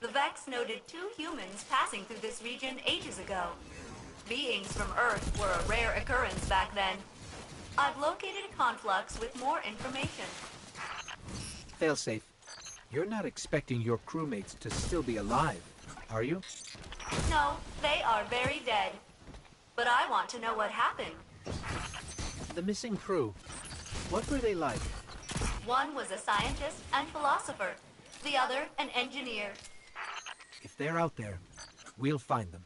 The Vex noted 2 humans passing through this region ages ago. Beings from Earth were a rare occurrence back then. I've located a conflux with more information. Failsafe, you're not expecting your crewmates to still be alive, are you? No, they are very dead. But I want to know what happened. The missing crew, what were they like? One was a scientist and philosopher. The other, an engineer. If they're out there, we'll find them.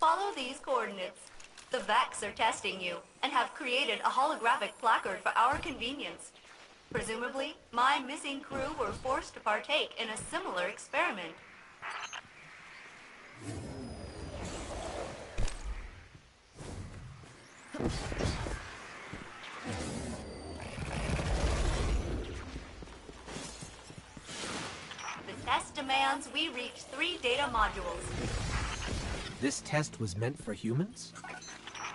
Follow these coordinates. The Vex are testing you and have created a holographic placard for our convenience. Presumably, my missing crew were forced to partake in a similar experiment. The test demands we reach 3 data modules. This test was meant for humans?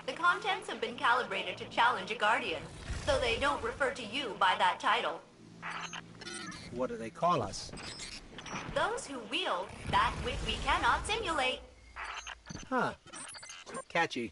The contents have been calibrated to challenge a Guardian, though they don't refer to you by that title. What do they call us? Those who wield that which we cannot simulate. Huh. Catchy.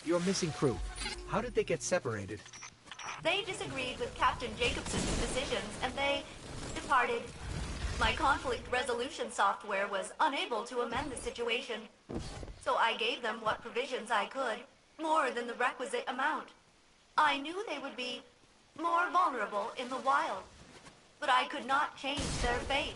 Your missing crew. How did they get separated? They disagreed with Captain Jacobson's decisions, and they departed. My conflict resolution software was unable to amend the situation, so I gave them what provisions I could, more than the requisite amount. I knew they would be more vulnerable in the wild, but I could not change their fate.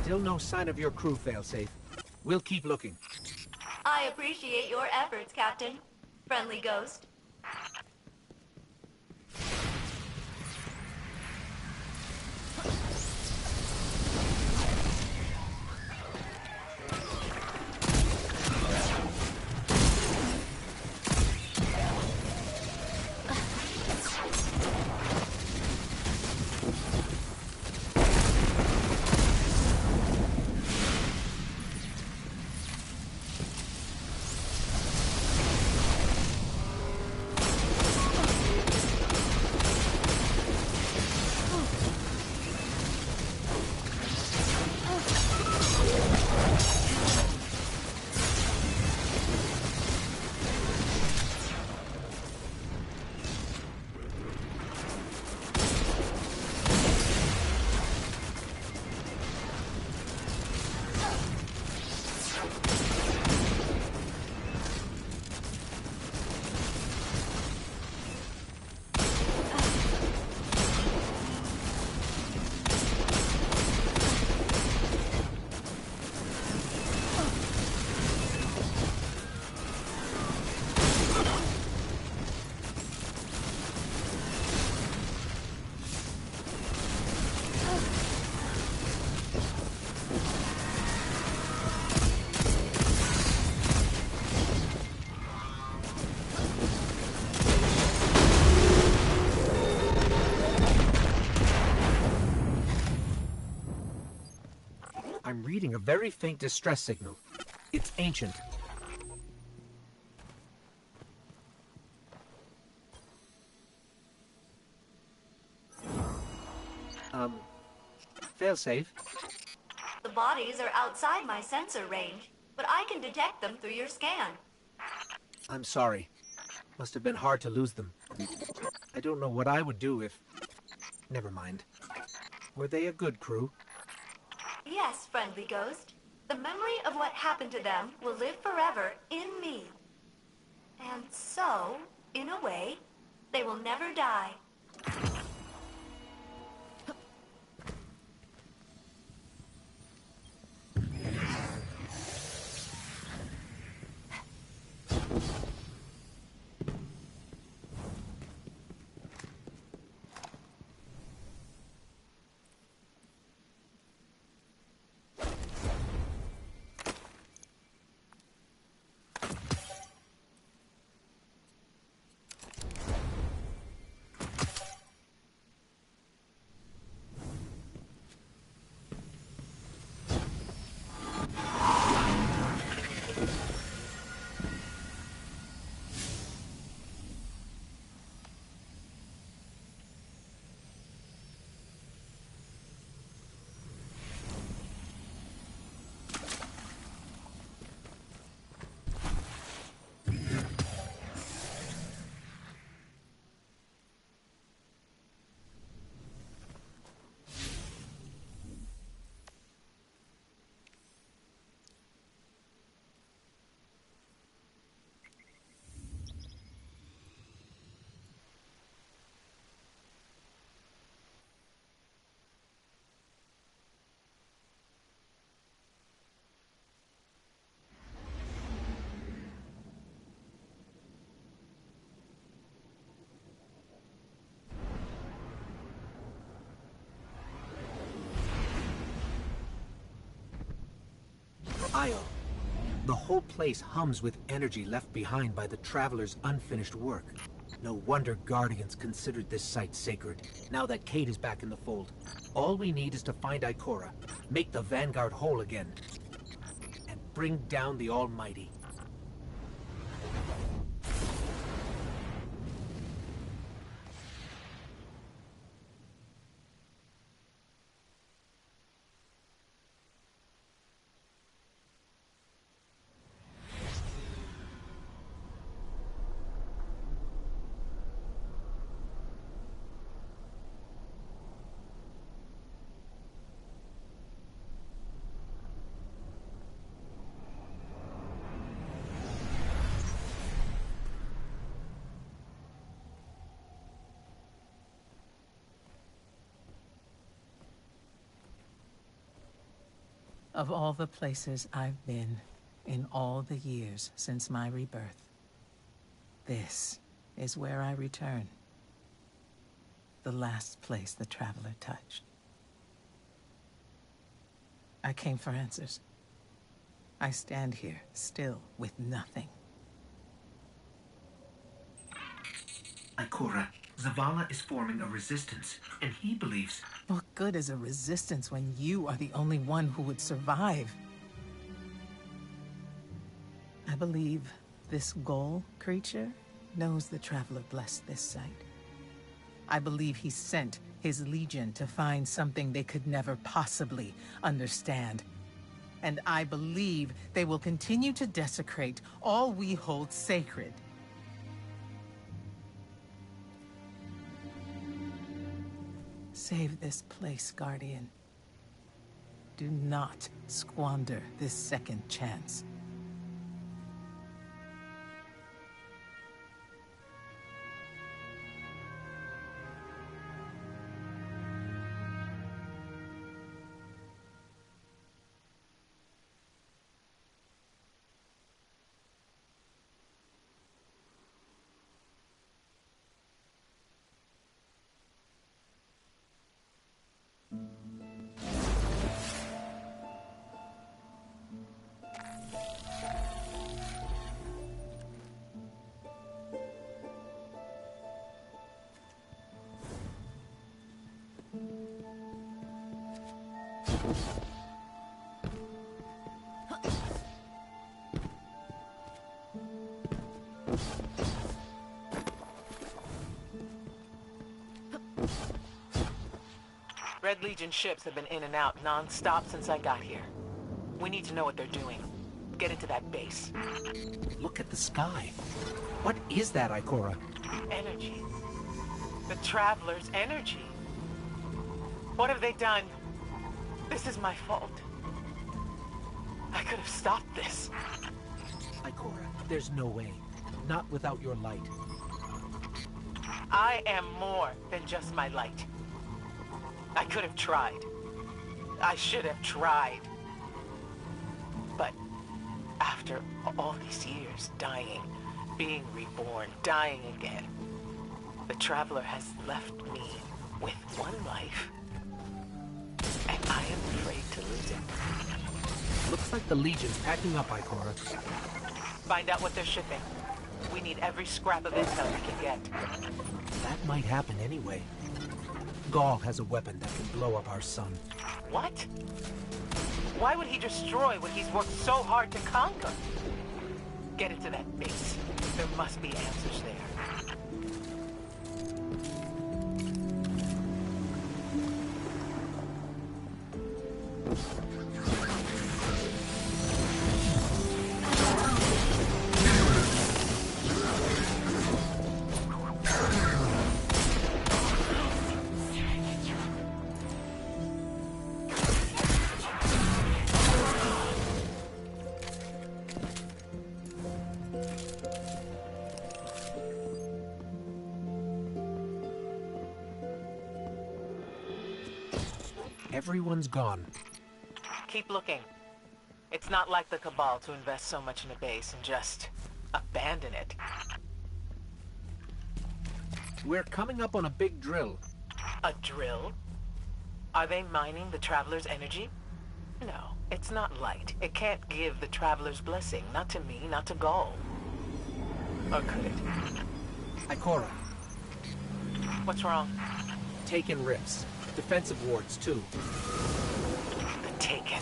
Still no sign of your crew, Failsafe. We'll keep looking. I appreciate your efforts, Captain. Friendly Ghost. I'm reading a very faint distress signal. It's ancient. Failsafe? The bodies are outside my sensor range, but I can detect them through your scan. I'm sorry. Must have been hard to lose them. I don't know what I would do if... Never mind. Were they a good crew? Yes, Friendly Ghost. The memory of what happened to them will live forever in me. And so, in a way, they will never die. Io. The whole place hums with energy left behind by the Traveler's unfinished work. No wonder Guardians considered this site sacred, now that Kate is back in the fold. All we need is to find Ikora, make the Vanguard whole again, and bring down the Almighty. Of all the places I've been in all the years since my rebirth, this is where I return. The last place the Traveler touched. I came for answers. I stand here, still, with nothing. Ikora, Zavala is forming a resistance, and he believes... What good is a resistance when you are the only one who would survive? I believe this Ghoul creature knows the Traveler blessed this site. I believe he sent his legion to find something they could never possibly understand. And I believe they will continue to desecrate all we hold sacred. Save this place, Guardian. Do not squander this second chance. Red Legion ships have been in and out non-stop since I got here. We need to know what they're doing. Get into that base. Look at the sky. What is that, Ikora? Energy. The Traveler's energy. What have they done? This is my fault. I could have stopped this. Ikora, there's no way. Not without your light. I am more than just my light. I could have tried. I should have tried. But after all these years, dying, being reborn, dying again, the Traveler has left me with one life, and I am afraid to lose it. Looks like the Legion's packing up, Ikora. Find out what they're shipping. We need every scrap of intel we can get. That might happen anyway. Gaul has a weapon that can blow up our sun. What? Why would he destroy what he's worked so hard to conquer? Get into that base. There must be answers there. Everyone's gone. Keep looking. It's not like the Cabal to invest so much in a base and just abandon it. We're coming up on a big drill. A drill? Are they mining the Traveler's energy? No, it's not light. It can't give the Traveler's blessing. Not to me, not to Gaul. Or could it? Ikora, What's wrong? Taken rifts. Defensive wards, too. The Taken.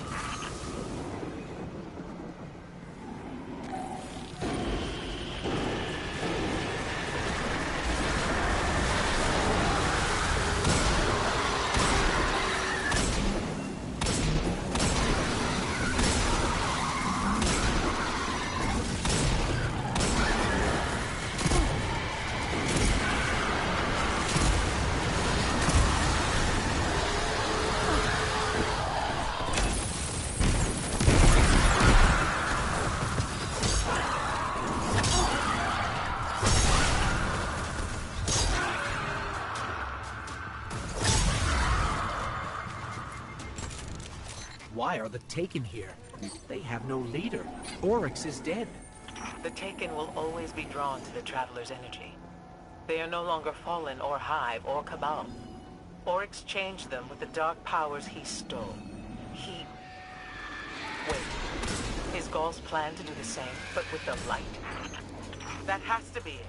Why are the Taken here? They have no leader. Oryx is dead. The Taken will always be drawn to the Traveler's energy. They are no longer Fallen or Hive or Cabal. Oryx changed them with the dark powers he stole. Wait. His Gauls plan to do the same, but with the light? That has to be it.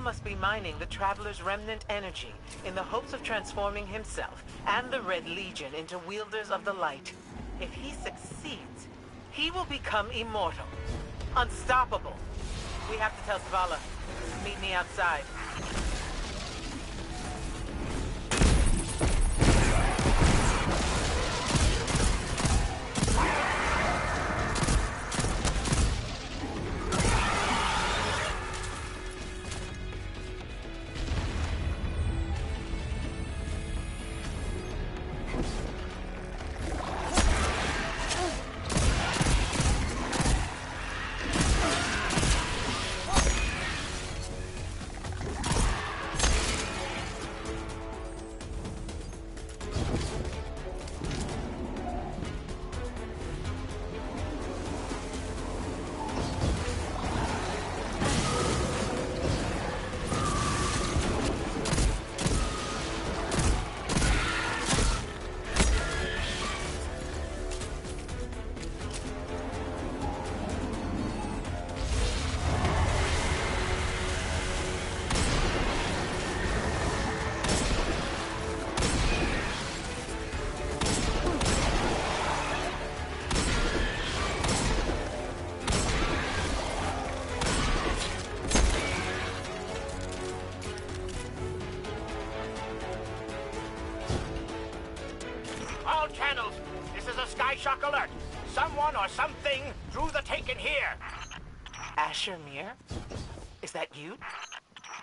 Must be mining the Traveler's remnant energy in the hopes of transforming himself and the Red Legion into wielders of the light. If he succeeds, he will become immortal, unstoppable. We have to tell Zavala. Meet me outside. Shock alert! Someone or something drew the Taken here! Asher Mir? Is that you?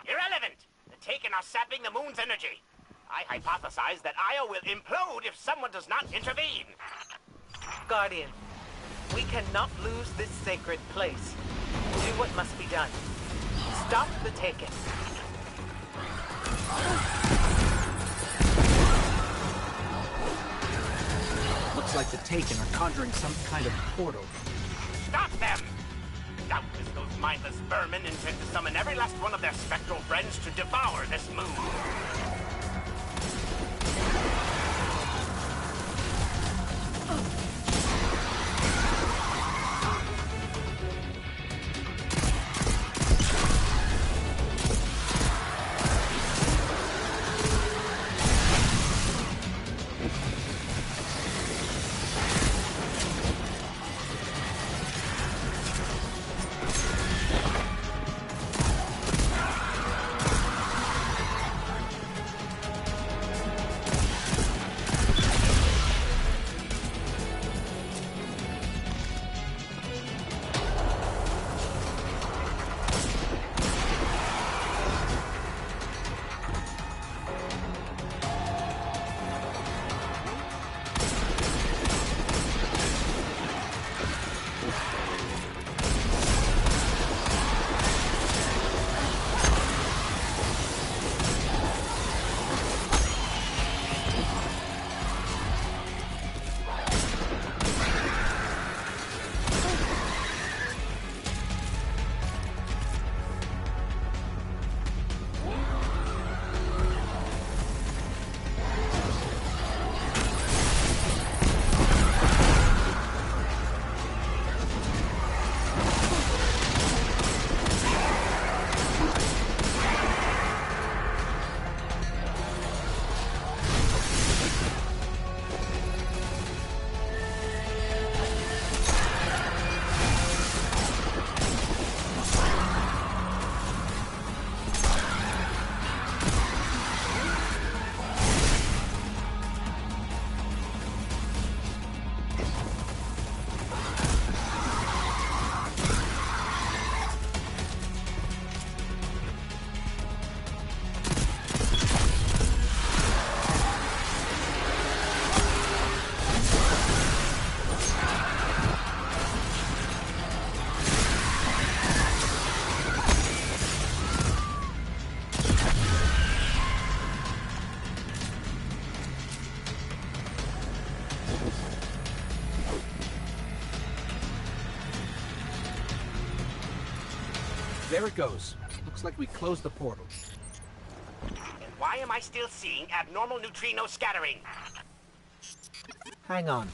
Irrelevant! The Taken are sapping the moon's energy. I hypothesize that Io will implode if someone does not intervene. Guardian, we cannot lose this sacred place. Do what must be done. Stop the Taken. Looks like the Taken are conjuring some kind of portal. Stop them! Doubtless those mindless vermin intend to summon every last one of their spectral friends to devour this moon. There it goes. Looks like we closed the portal. And why am I still seeing abnormal neutrino scattering? Hang on.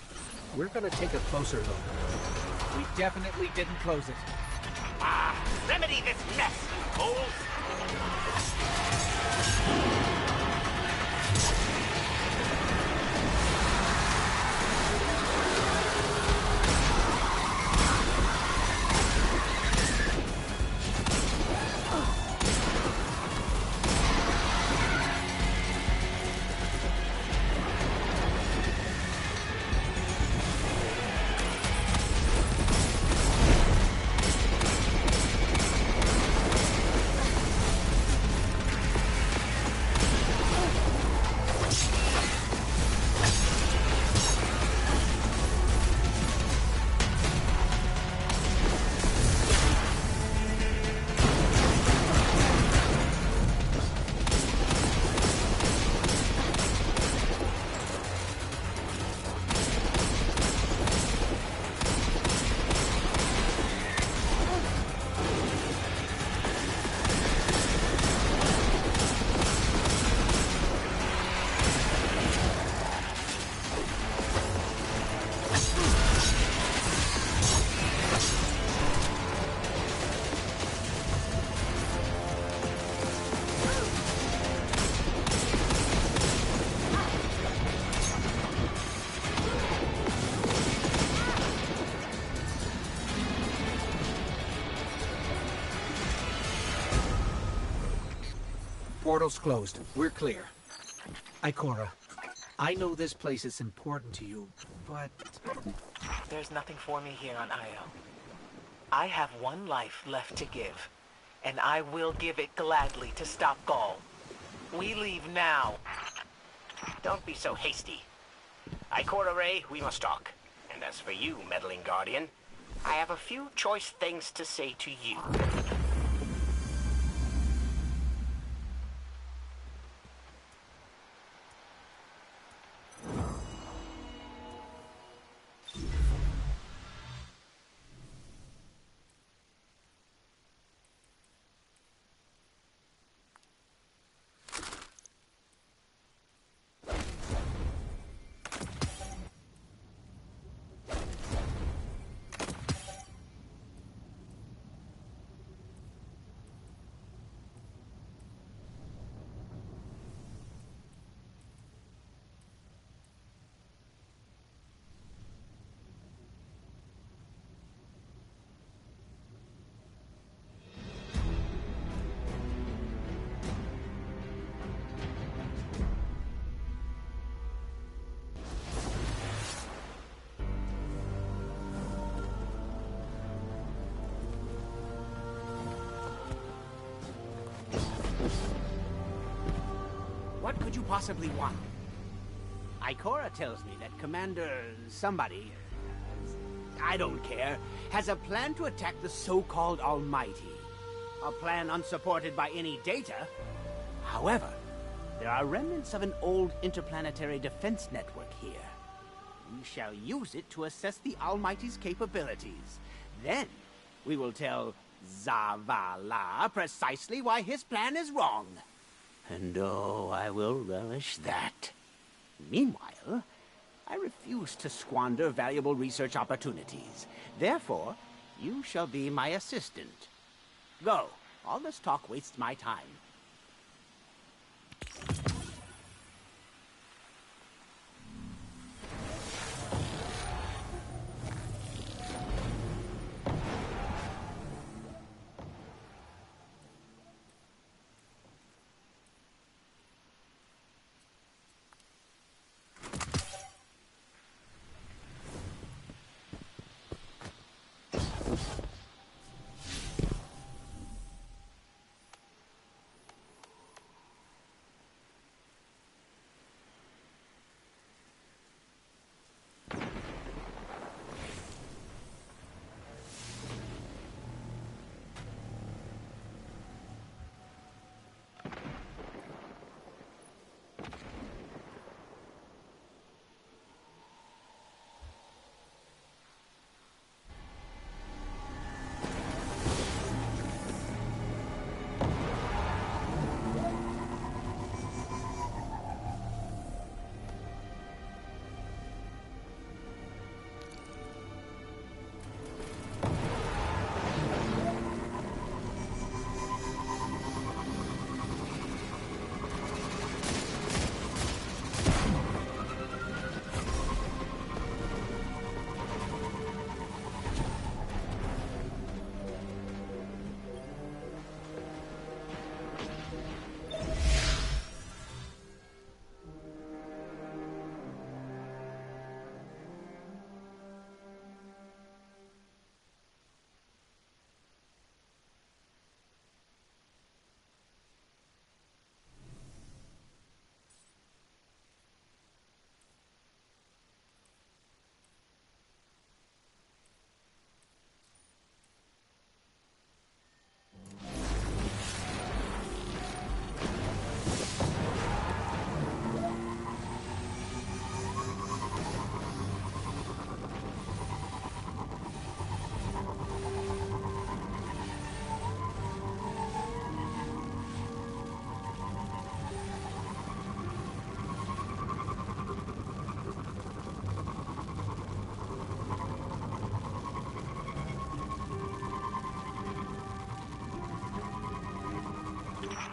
We're gonna take a closer look. We definitely didn't close it. Ah, remedy this mess, you fools! Portal's closed. We're clear. Ikora, I know this place is important to you, but... There's nothing for me here on Io. I have one life left to give, and I will give it gladly to stop Gaul. We leave now. Don't be so hasty. Ikora Ray, we must talk. And as for you, meddling guardian, I have a few choice things to say to you. What could you possibly want? Ikora tells me that Commander somebody, I don't care, has a plan to attack the so-called Almighty. A plan unsupported by any data. However, there are remnants of an old interplanetary defense network here. We shall use it to assess the Almighty's capabilities. Then, we will tell Zavala precisely why his plan is wrong. And oh, I will relish that. Meanwhile, I refuse to squander valuable research opportunities. Therefore, you shall be my assistant. Go. All this talk wastes my time.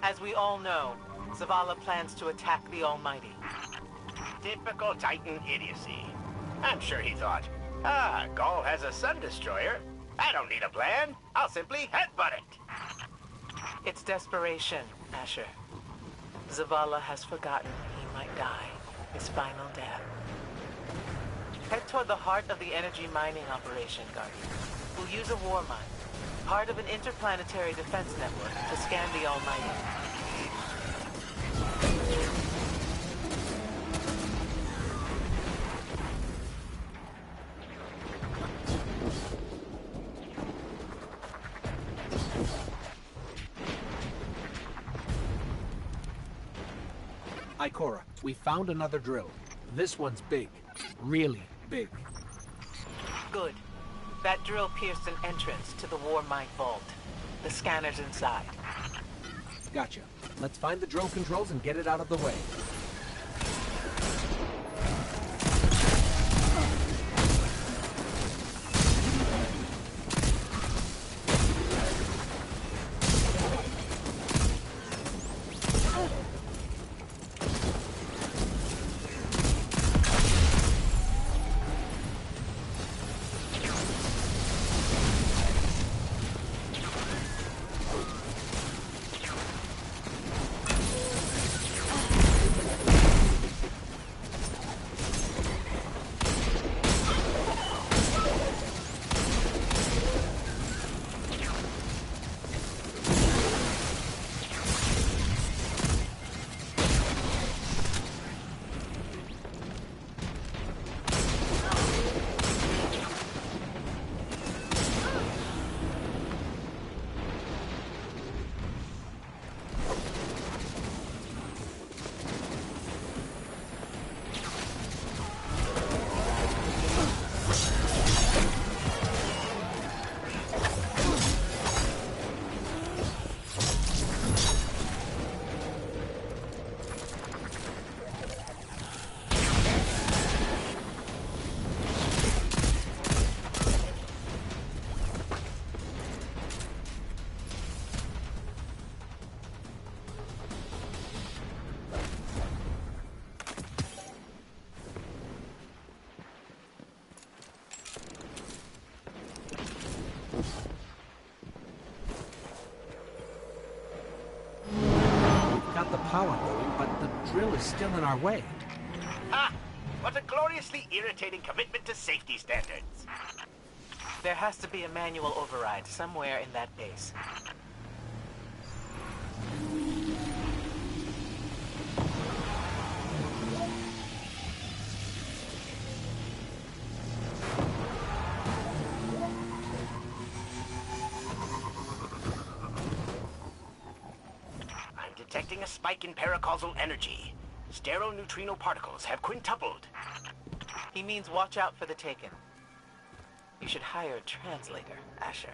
As we all know, Zavala plans to attack the Almighty. Typical Titan idiocy. I'm sure he thought, Gaul has a sun destroyer. I don't need a plan. I'll simply headbutt it. It's desperation, Asher. Zavala has forgotten he might die his final death. Head toward the heart of the energy mining operation, Guardian. We'll use a war mine, part of an interplanetary defense network, to scan the Almighty. Ikora, we found another drill. This one's big. Really big. Good. That drill pierced an entrance to the war mine vault. The scanner's inside. Gotcha. Let's find the drill controls and get it out of the way. Power going, but the drill is still in our way. Ha! What a gloriously irritating commitment to safety standards. There has to be a manual override somewhere in that base. Detecting a spike in paracausal energy. Stereoneutrino particles have quintupled. He means watch out for the Taken. You should hire a translator, Asher.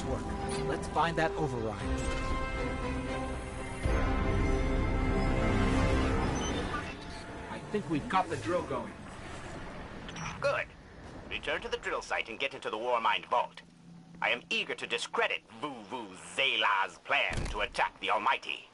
this work. Let's find that override. I think we've got the drill going. Good. Return to the drill site and get into the Warmind vault. I am eager to discredit Vu Zela's plan to attack the Almighty.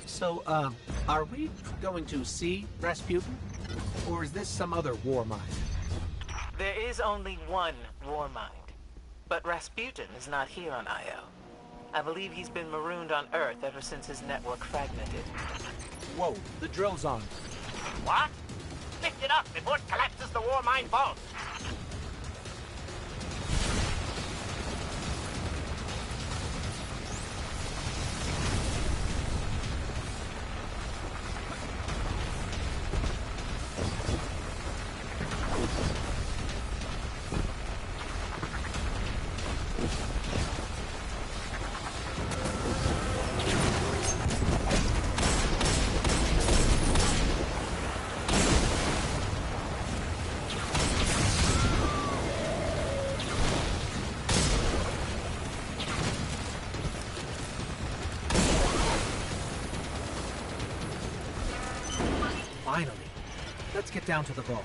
So, are we going to see Rasputin? Or is this some other war mind? There is only one Warmind. But Rasputin is not here on Io. I believe he's been marooned on Earth ever since his network fragmented. Whoa, the drill's on. What? Lift it up before it collapses the Warmind vault. Finally. Let's get down to the vault.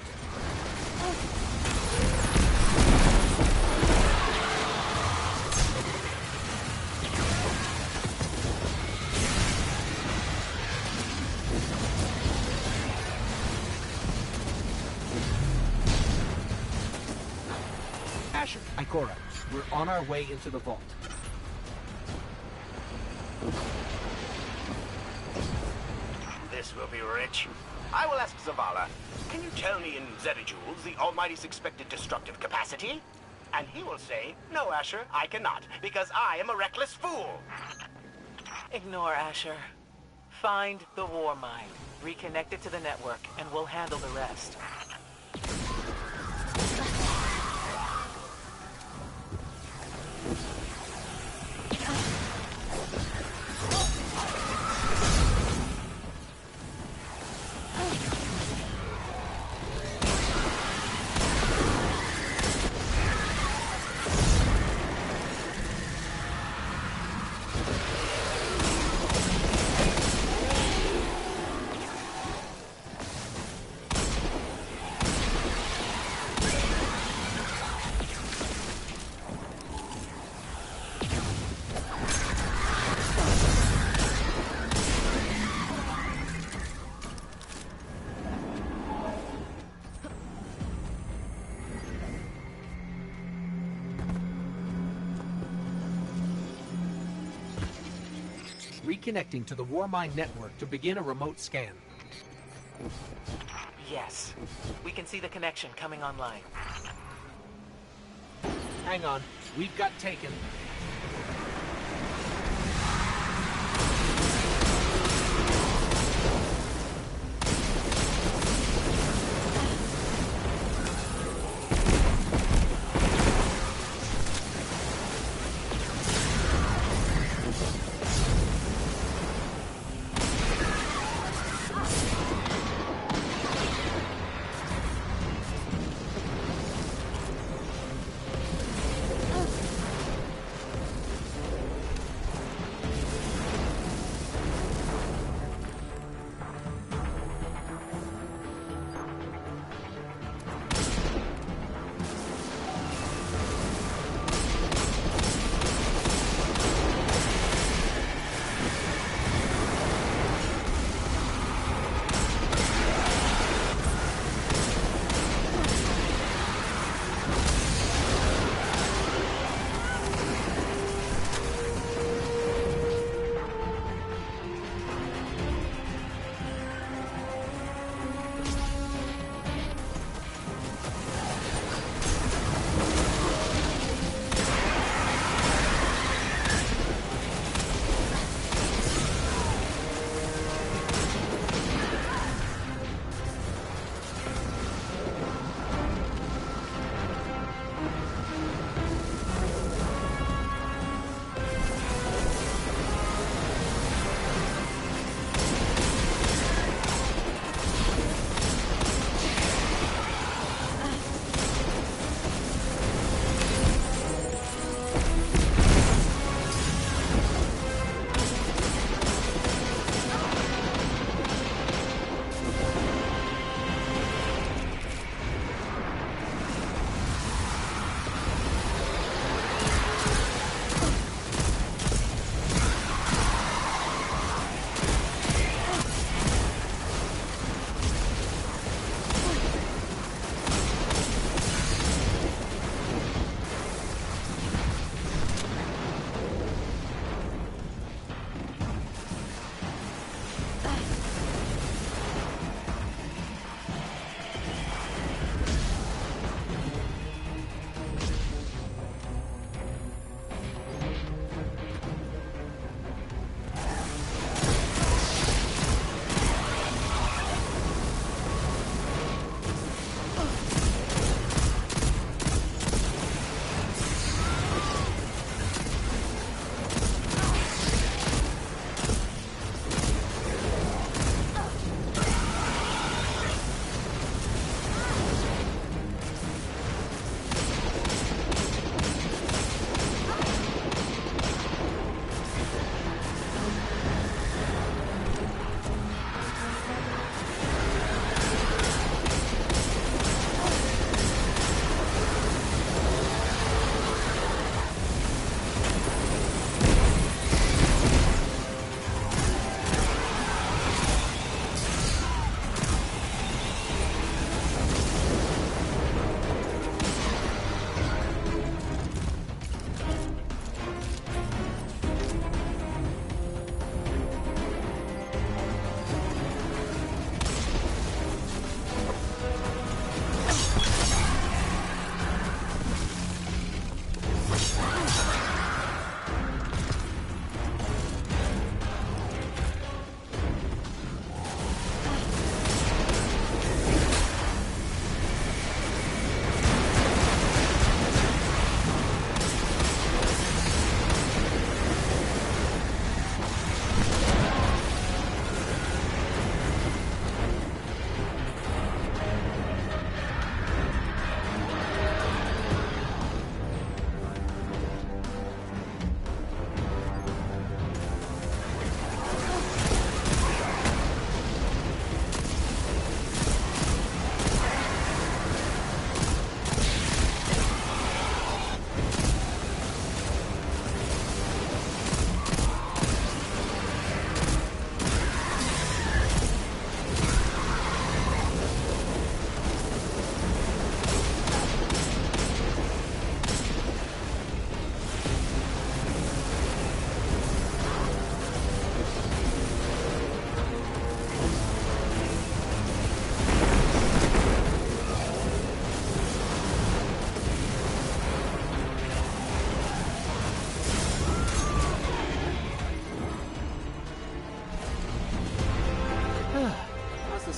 Asher, Ikora, we're on our way into the vault. This will be rich. I will ask Zavala, can you tell me in zetajoules the Almighty's expected destructive capacity? And he will say, no, Asher, I cannot, because I am a reckless fool. Ignore Asher. Find the Warmind, reconnect it to the network, and we'll handle the rest. Reconnecting to the Warmind network to begin a remote scan. Yes. We can see the connection coming online. Hang on. We've got taken.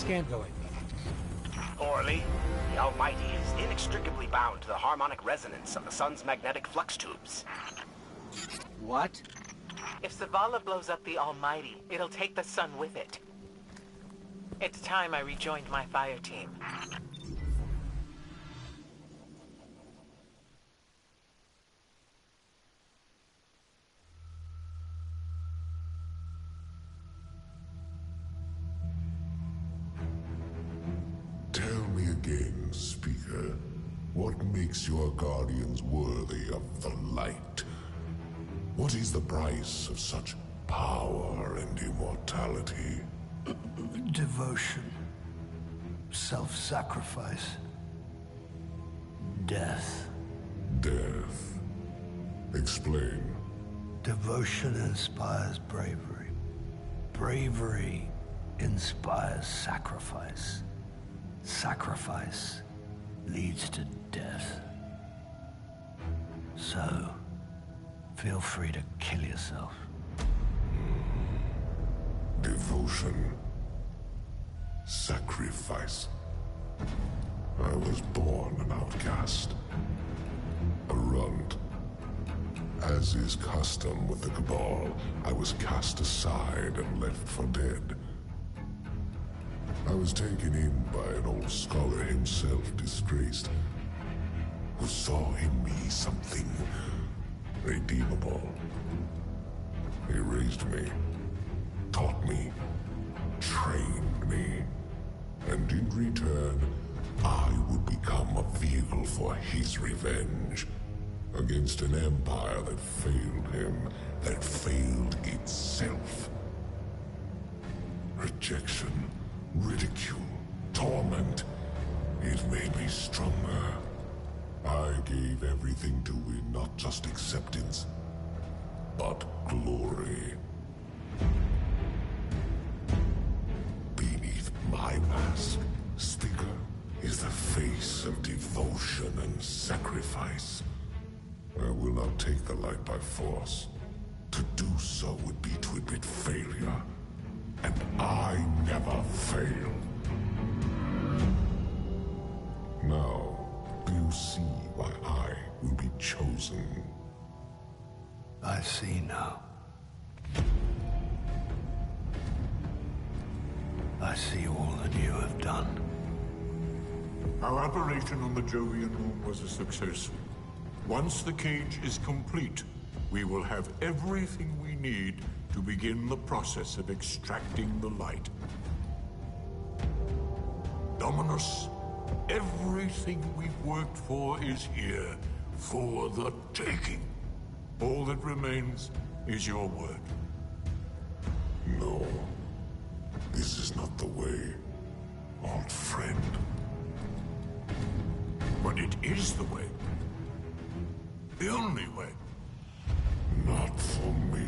scan going? Poorly. The Almighty is inextricably bound to the harmonic resonance of the sun's magnetic flux tubes. What? If Zavala blows up the Almighty, it'll take the sun with it. It's time I rejoined my fire team. Tell me again, Speaker, what makes your guardians worthy of the light? What is the price of such power and immortality? Devotion. Self-sacrifice. Death. Death. Explain. Devotion inspires bravery. Bravery inspires sacrifice. Sacrifice leads to death. So, feel free to kill yourself. Devotion. Sacrifice. I was born an outcast. A runt. As is custom with the Cabal, I was cast aside and left for dead. I was taken in by an old scholar himself, disgraced, who saw in me something redeemable. He raised me, taught me, trained me, and in return, I would become a vehicle for his revenge against an empire that failed him, that failed itself. Rejection, ridicule, torment. It made me stronger. I gave everything to win not just acceptance, but glory. Beneath my mask, Speaker, is the face of devotion and sacrifice. I will not take the light by force. To do so would be to admit failure. And I never fail. Now, do you see why I will be chosen? I see now. I see all that you have done. Our operation on the Jovian Moon was a success. Once the cage is complete, we will have everything we need to begin the process of extracting the light. Dominus, everything we've worked for is here, for the taking. All that remains is your word. No. This is not the way, old friend. But it is the way. The only way. Not for me.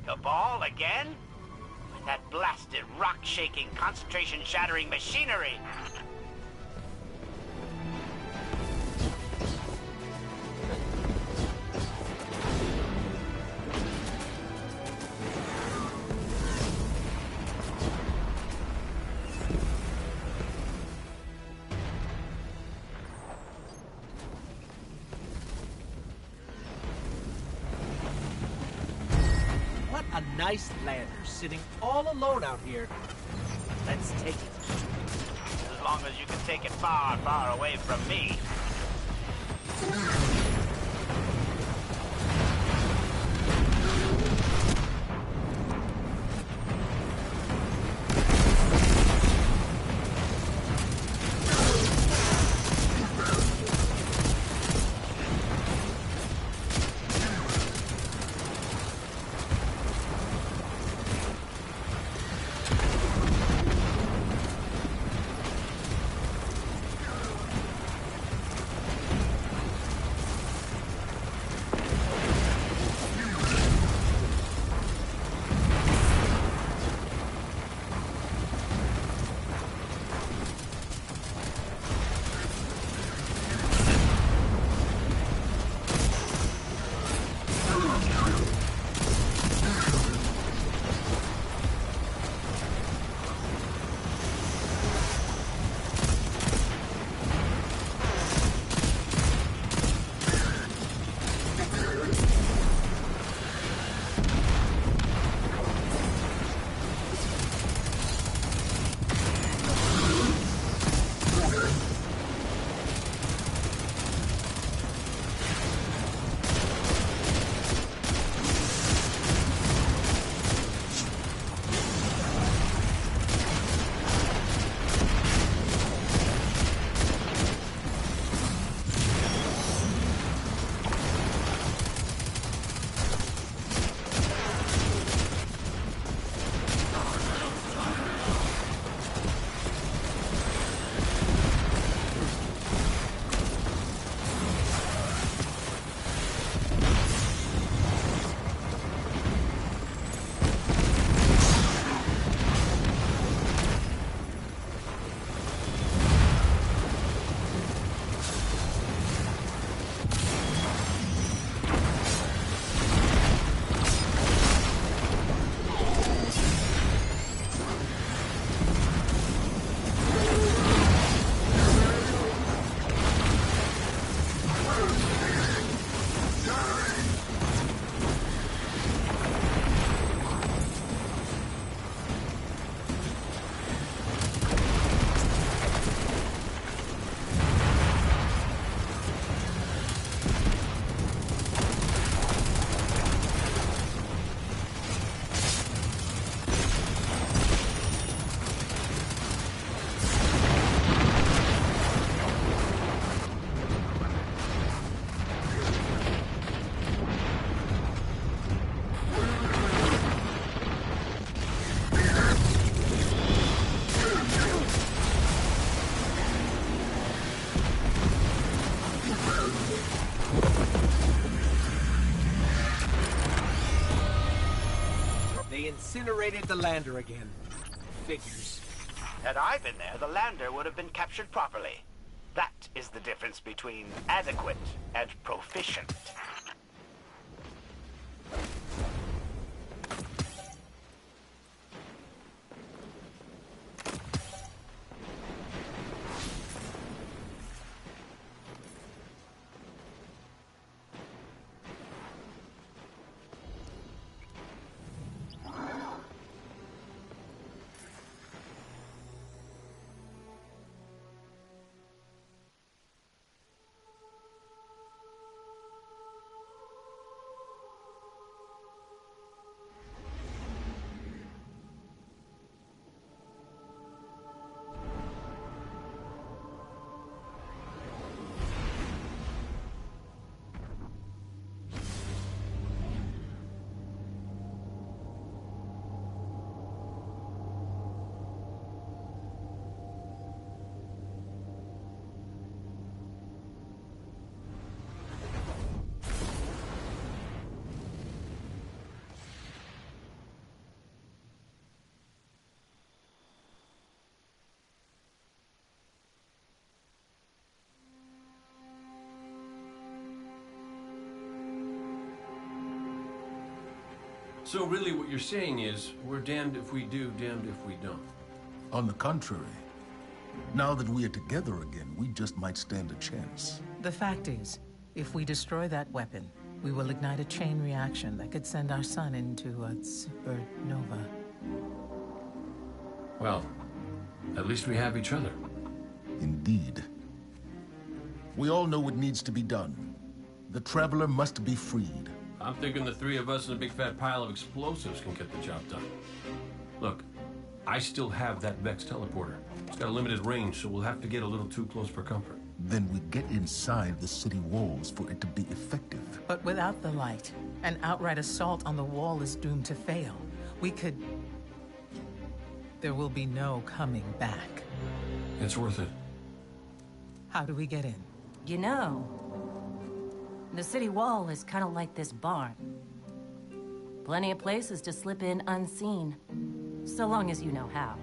The ball again? With that blasted, rock-shaking, concentration-shattering machinery! nice lander sitting all alone out here. Let's take it. As long as you can take it far, far away from me. Incinerated the lander again. Figures. Had I been there, the lander would have been captured properly. That is the difference between adequate and proficient. So really what you're saying is, we're damned if we do, damned if we don't. On the contrary, now that we are together again, we just might stand a chance. The fact is, if we destroy that weapon, We will ignite a chain reaction that could send our sun into a supernova. Well, at least we have each other. Indeed. We all know what needs to be done. The Traveler must be freed. I'm thinking the three of us and a big fat pile of explosives can get the job done. Look, I still have that Vex teleporter. It's got a limited range, so we'll have to get a little too close for comfort. Then we get inside the city walls for it to be effective. But without the light, an outright assault on the wall is doomed to fail. We could... There will be no coming back. It's worth it. How do we get in? You know, the city wall is kind of like this barn. Plenty of places to slip in unseen, so long as you know how.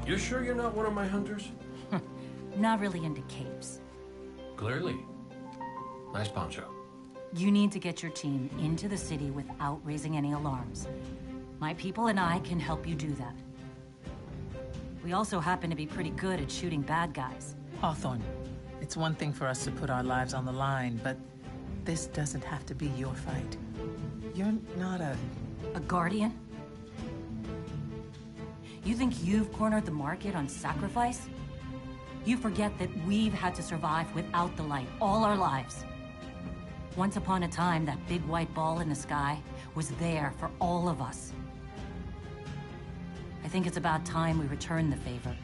You sure you're not one of my hunters? Not really into capes. Clearly. Nice poncho. You need to get your team into the city without raising any alarms. My people and I can help you do that. We also happen to be pretty good at shooting bad guys. Hawthorne, it's one thing for us to put our lives on the line, but this doesn't have to be your fight. You're not a guardian? You think you've cornered the market on sacrifice? You forget that we've had to survive without the light all our lives. Once upon a time, that big white ball in the sky was there for all of us. I think it's about time we return the favor.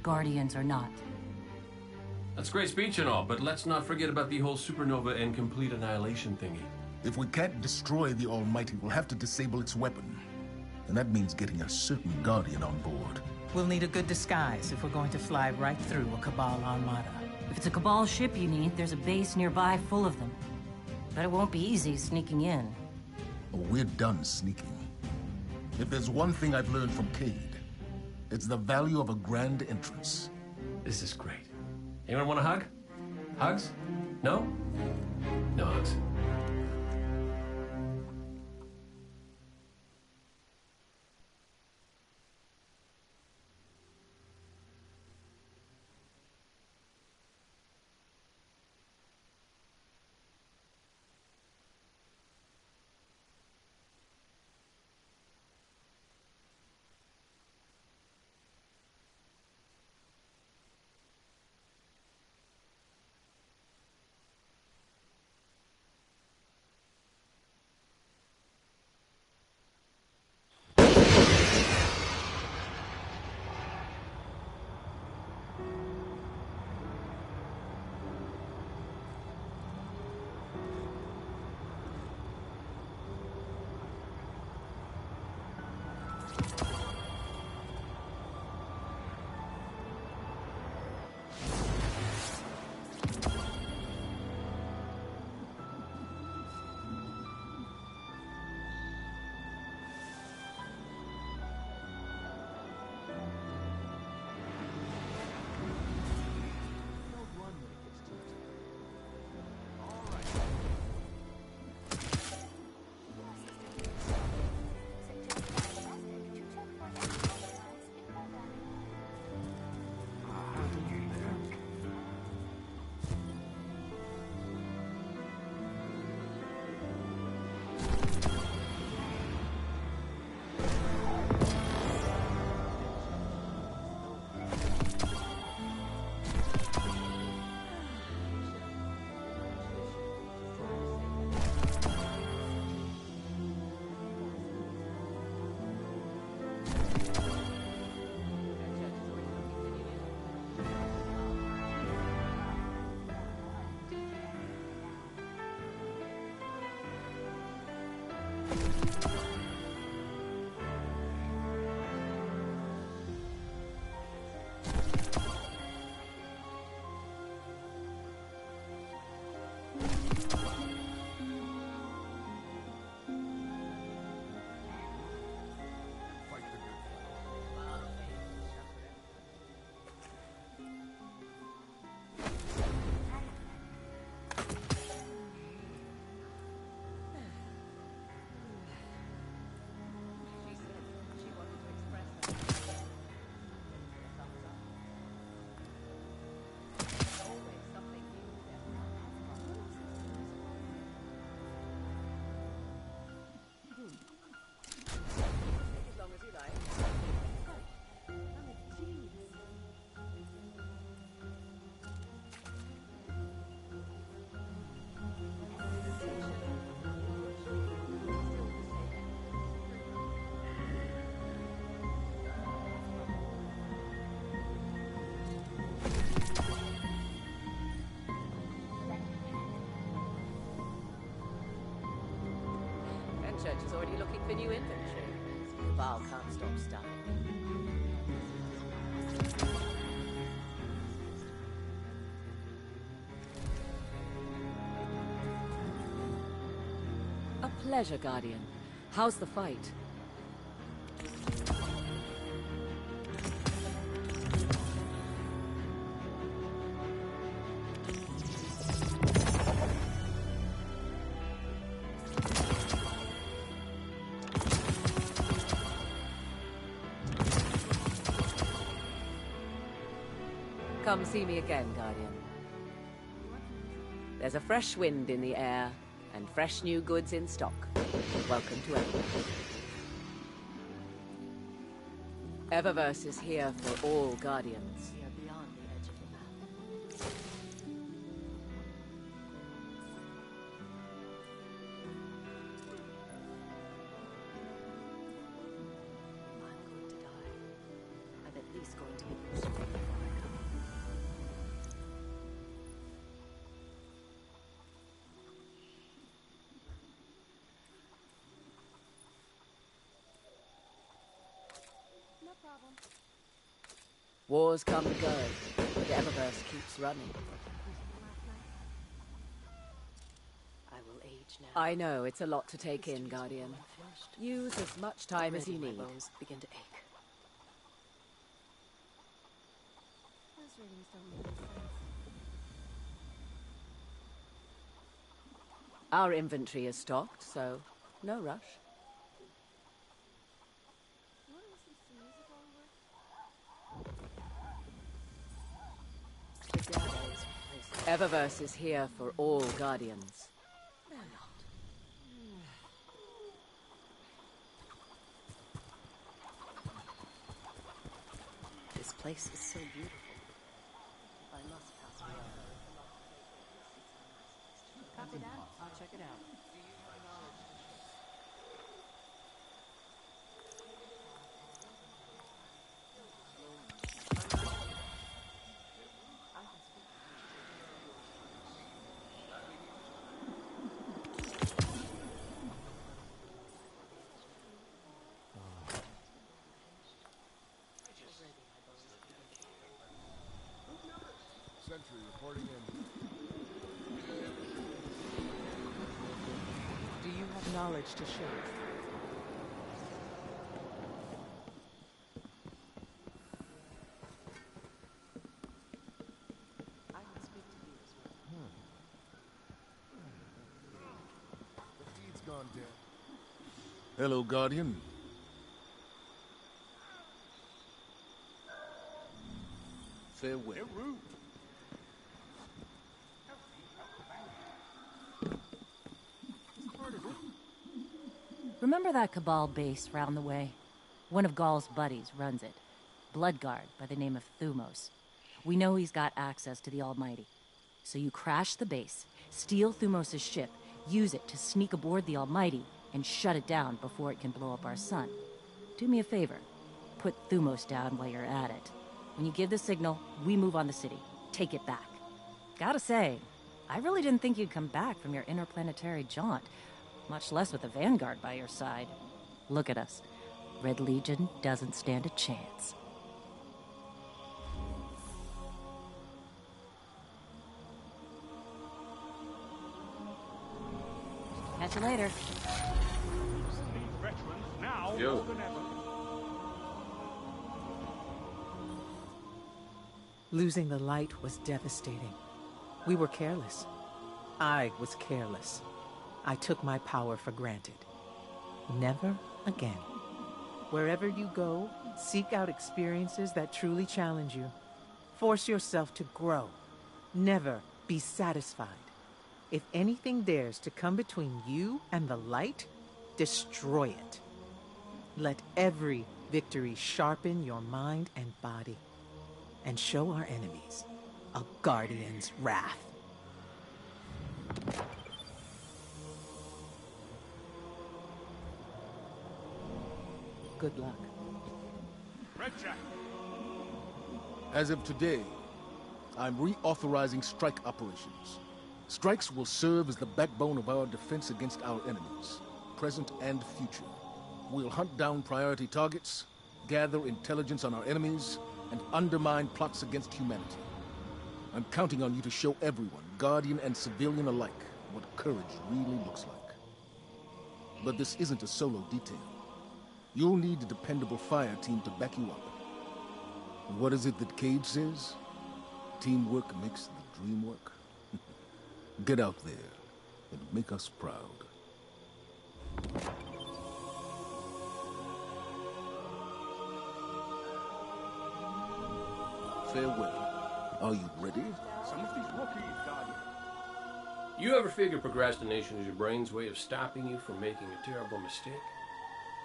Guardians or not. That's great speech and all, but let's not forget about the whole supernova and complete annihilation thingy. If we can't destroy the Almighty, we'll have to disable its weapon. And that means getting a certain Guardian on board. We'll need a good disguise if we're going to fly right through a Cabal armada. If it's a Cabal ship you need, there's a base nearby full of them. But it won't be easy sneaking in. Oh, we're done sneaking. If there's one thing I've learned from Cade, it's the value of a grand entrance. This is great. Anyone want a hug? Hugs? No? No hugs. for new infantry. Cabal can't stop stuff. A pleasure, Guardian. How's the fight? Come see me again, Guardian. There's a fresh wind in the air, and fresh new goods in stock. Welcome to Eververse. Eververse is here for all Guardians. We are beyond the edge of the map. I'm going to die. I'm at least going to be used before I come. No problem. Wars come and go, but the Eververse keeps running. I will age now. I know, it's a lot to take in, Guardian. Use as much time as you need. My bones begin to ache. Those readings don't make sense. Our inventory is stocked, so no rush. Eververse is here for all Guardians. They're not. This place is so beautiful. I must pass by. Copy that. I'll check it out. Sentry reporting in. Do you have knowledge to share? I will speak to you as well. The feed's gone dead. Hello, Guardian. Farewell. Remember that Cabal base round the way? One of Gaul's buddies runs it. Bloodguard by the name of Thumos. We know he's got access to the Almighty. So you crash the base, steal Thumos' ship, use it to sneak aboard the Almighty, and shut it down before it can blow up our sun. Do me a favor. Put Thumos down while you're at it. When you give the signal, we move on the city. Take it back. Gotta say, I really didn't think you'd come back from your interplanetary jaunt. Much less with the Vanguard by your side. Look at us. Red Legion doesn't stand a chance. Catch you later. Veterans now Yo. more than ever. Losing the light was devastating. We were careless. I was careless. I took my power for granted. Never again. Wherever you go, seek out experiences that truly challenge you. Force yourself to grow. Never be satisfied. If anything dares to come between you and the light, destroy it. Let every victory sharpen your mind and body, and show our enemies a Guardian's wrath. Good luck. Red Jack. As of today, I'm reauthorizing strike operations. Strikes will serve as the backbone of our defense against our enemies, present and future. We'll hunt down priority targets, gather intelligence on our enemies, and undermine plots against humanity. I'm counting on you to show everyone, Guardian and civilian alike, what courage really looks like. But this isn't a solo detail. You'll need a dependable fire team to back you up. What is it that Cage says? Teamwork makes the dream work. Get out there and make us proud. Farewell. Are you ready? Some of these rookies, Guardian. You ever figure procrastination is your brain's way of stopping you from making a terrible mistake?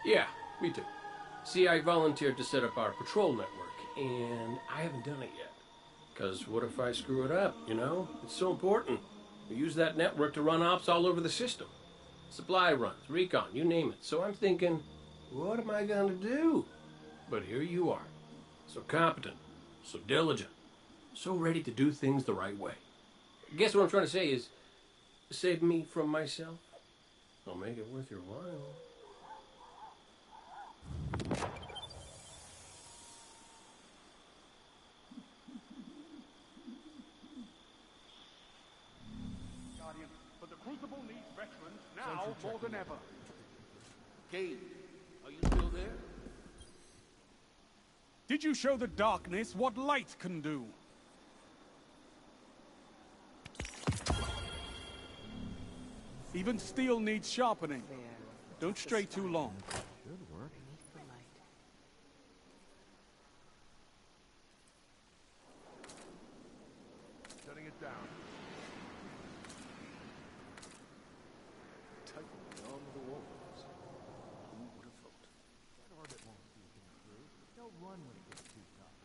Yeah, me too. See, I volunteered to set up our patrol network, and I haven't done it yet. Because what if I screw it up, you know? It's so important. We use that network to run ops all over the system. Supply runs, recon, you name it. So I'm thinking, what am I going to do? But here you are. So competent, so diligent, so ready to do things the right way. Guess what I'm trying to say is, save me from myself. I'll make it worth your while. Guardian, but the Crucible needs veterans now more than ever. Cade, are you still there? Did you show the darkness what light can do? Even steel needs sharpening. Don't stray too long. Good work. Beneath the light. Shutting it down. Titan beyond the walls. Who would have thought? That orbit won't see things through. They'll run when it gets too tough.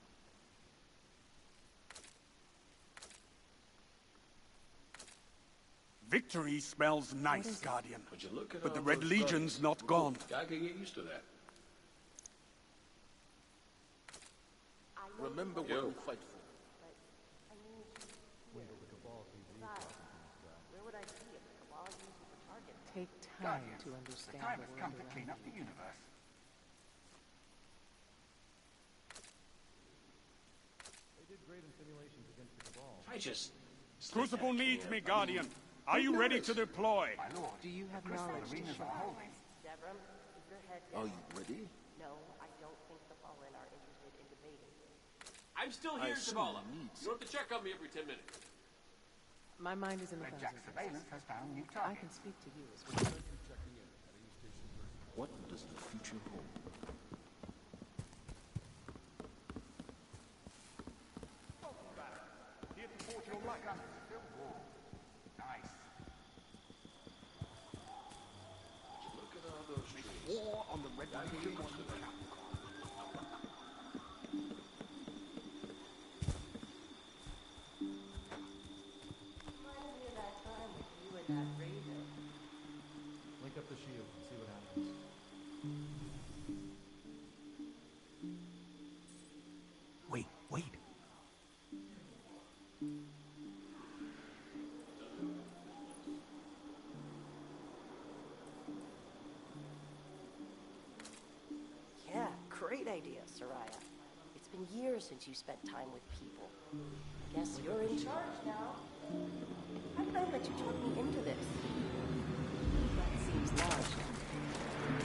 Victory smells nice, Guardian. Would you look at But all the Red those Legion's guns? not gone. I could get used to that. Remember what you fight for. Where would I be if the Cabal used it for target? Take time to understand The time the has world come to around clean up you. the universe. They did great in simulations against the Cabal. I just... Crucible needs me, Guardian. Are you ready to deploy? My lord, Do you have knowledge to share? Devram, keep your head Are down. you ready? No, I don't think the Fallen are interested in debating. I'm still I here, assume Zavala. you need You don't have to check on me every 10 minutes. My mind is in the Red Jack thousands. surveillance has found new I targets. can speak to you as well. What does the future hold? Here to forge your light. Still warm. Nice. Look at all those trees. War on the Red Legion was the cap. Reminded me of that time with you and that razor. Link up the shields and see what happens. Wait, wait. Yeah, great idea, Soraya. It's been years since you spent time with people. Guess you're in charge now. How did I let you talk me into this? That seems logical.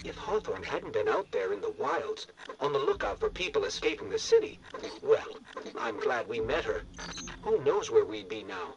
If Hawthorne hadn't been out there in the wilds, on the lookout for people escaping the city, well, I'm glad we met her. Who knows where we'd be now?